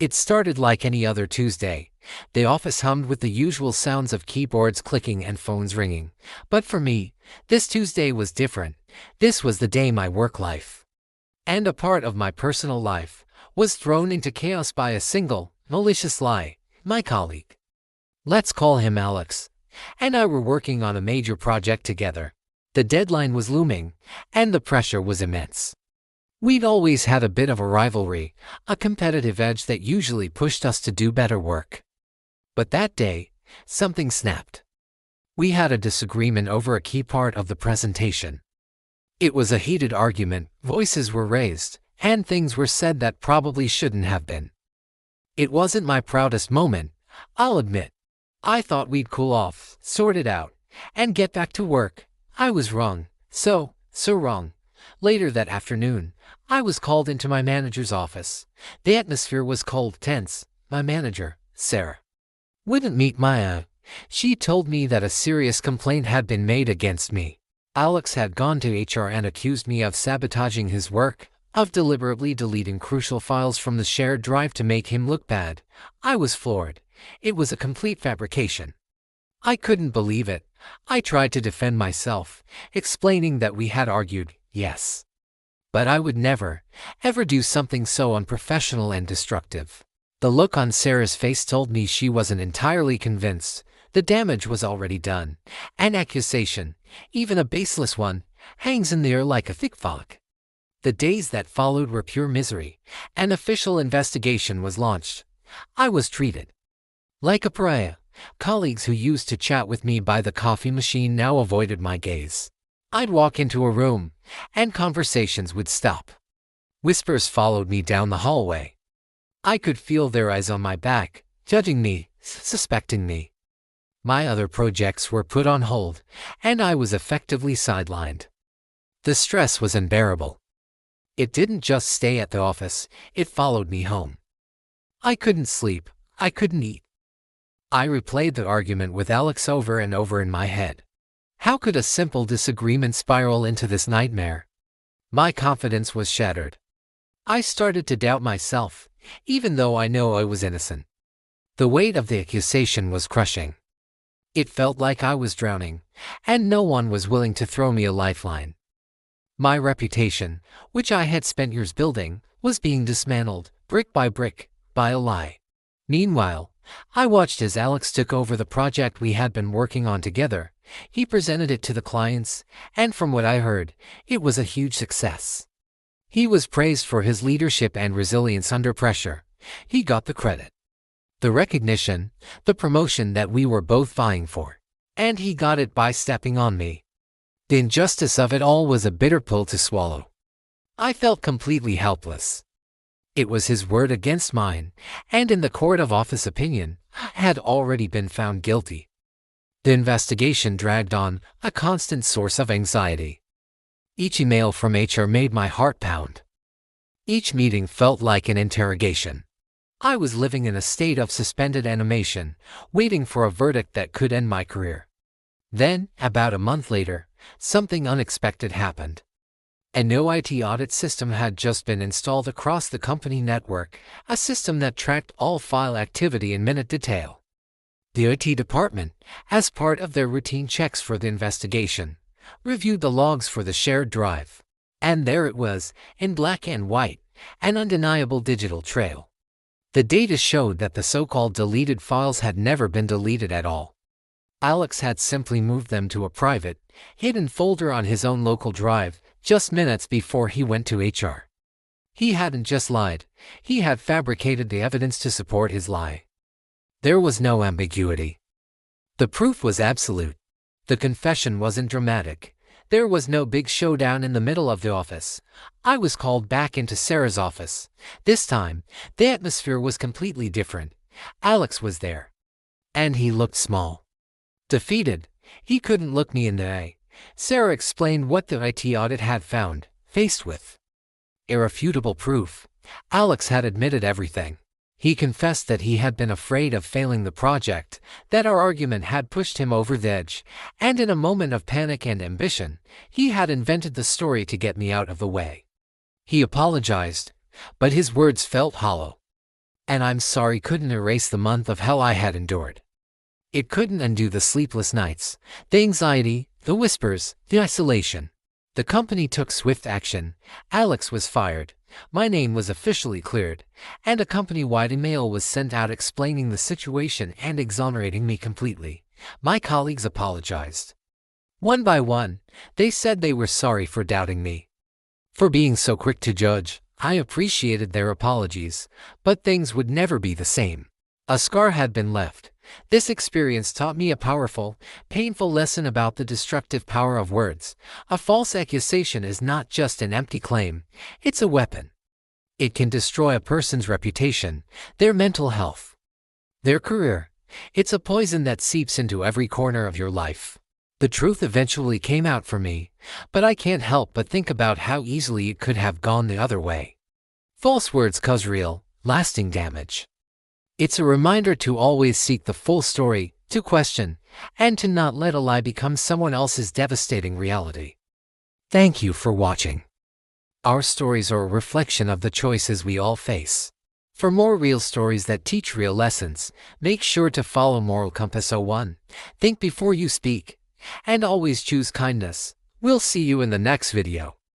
It started like any other Tuesday. The office hummed with the usual sounds of keyboards clicking and phones ringing. But for me, this Tuesday was different. This was the day my work life, and a part of my personal life, was thrown into chaos by a single, malicious lie. My colleague, let's call him Alex, and I were working on a major project together. The deadline was looming, and the pressure was immense. We'd always had a bit of a rivalry, a competitive edge that usually pushed us to do better work. But that day, something snapped. We had a disagreement over a key part of the presentation. It was a heated argument, voices were raised, and things were said that probably shouldn't have been. It wasn't my proudest moment, I'll admit. I thought we'd cool off, sort it out, and get back to work. I was wrong, so wrong. Later that afternoon, I was called into my manager's office. The atmosphere was cold, tense. My manager, Sarah, wouldn't meet Maya. She told me that a serious complaint had been made against me. Alex had gone to HR and accused me of sabotaging his work, of deliberately deleting crucial files from the shared drive to make him look bad. I was floored. It was a complete fabrication. I couldn't believe it. I tried to defend myself, explaining that we had argued, yes, but I would never, ever do something so unprofessional and destructive. The look on Sarah's face told me she wasn't entirely convinced. The damage was already done. An accusation, even a baseless one, hangs in the air like a thick fog. The days that followed were pure misery. An official investigation was launched. I was treated like a pariah. Colleagues who used to chat with me by the coffee machine now avoided my gaze. I'd walk into a room, and conversations would stop. Whispers followed me down the hallway. I could feel their eyes on my back, judging me, suspecting me. My other projects were put on hold, and I was effectively sidelined. The stress was unbearable. It didn't just stay at the office, it followed me home. I couldn't sleep, I couldn't eat. I replayed the argument with Alex over and over in my head. How could a simple disagreement spiral into this nightmare? My confidence was shattered. I started to doubt myself, even though I know I was innocent. The weight of the accusation was crushing. It felt like I was drowning, and no one was willing to throw me a lifeline. My reputation, which I had spent years building, was being dismantled, brick, by a lie. Meanwhile, I watched as Alex took over the project we had been working on together. He presented it to the clients, and from what I heard, it was a huge success. He was praised for his leadership and resilience under pressure. He got the credit, the recognition, the promotion that we were both vying for. And he got it by stepping on me. The injustice of it all was a bitter pill to swallow. I felt completely helpless. It was his word against mine, and in the court of office opinion, I had already been found guilty. The investigation dragged on, a constant source of anxiety. Each email from HR made my heart pound. Each meeting felt like an interrogation. I was living in a state of suspended animation, waiting for a verdict that could end my career. Then, about a month later, something unexpected happened. A new IT audit system had just been installed across the company network, a system that tracked all file activity in minute detail. The IT department, as part of their routine checks for the investigation, reviewed the logs for the shared drive. And there it was, in black and white, an undeniable digital trail. The data showed that the so-called deleted files had never been deleted at all. Alex had simply moved them to a private, hidden folder on his own local drive, just minutes before he went to HR. He hadn't just lied, he had fabricated the evidence to support his lie. There was no ambiguity. The proof was absolute. The confession wasn't dramatic. There was no big showdown in the middle of the office. I was called back into Sarah's office. This time, the atmosphere was completely different. Alex was there. And he looked small. Defeated, he couldn't look me in the eye. Sarah explained what the IT audit had found. Faced with irrefutable proof, Alex had admitted everything. He confessed that he had been afraid of failing the project, that our argument had pushed him over the edge, and in a moment of panic and ambition, he had invented the story to get me out of the way. He apologized, but his words felt hollow. And I'm sorry couldn't erase the month of hell I had endured. It couldn't undo the sleepless nights, the anxiety, the whispers, the isolation. The company took swift action. Alex was fired. My name was officially cleared, and a company-wide email was sent out explaining the situation and exonerating me completely. My colleagues apologized. One by one, they said they were sorry for doubting me, for being so quick to judge. I appreciated their apologies, but things would never be the same. A scar had been left. This experience taught me a powerful, painful lesson about the destructive power of words. A false accusation is not just an empty claim, it's a weapon. It can destroy a person's reputation, their mental health, their career. It's a poison that seeps into every corner of your life. The truth eventually came out for me, but I can't help but think about how easily it could have gone the other way. False words cause real, lasting damage. It's a reminder to always seek the full story, to question, and to not let a lie become someone else's devastating reality. Thank you for watching. Our stories are a reflection of the choices we all face. For more real stories that teach real lessons, make sure to follow Moral Compass 01. Think before you speak, and always choose kindness. We'll see you in the next video.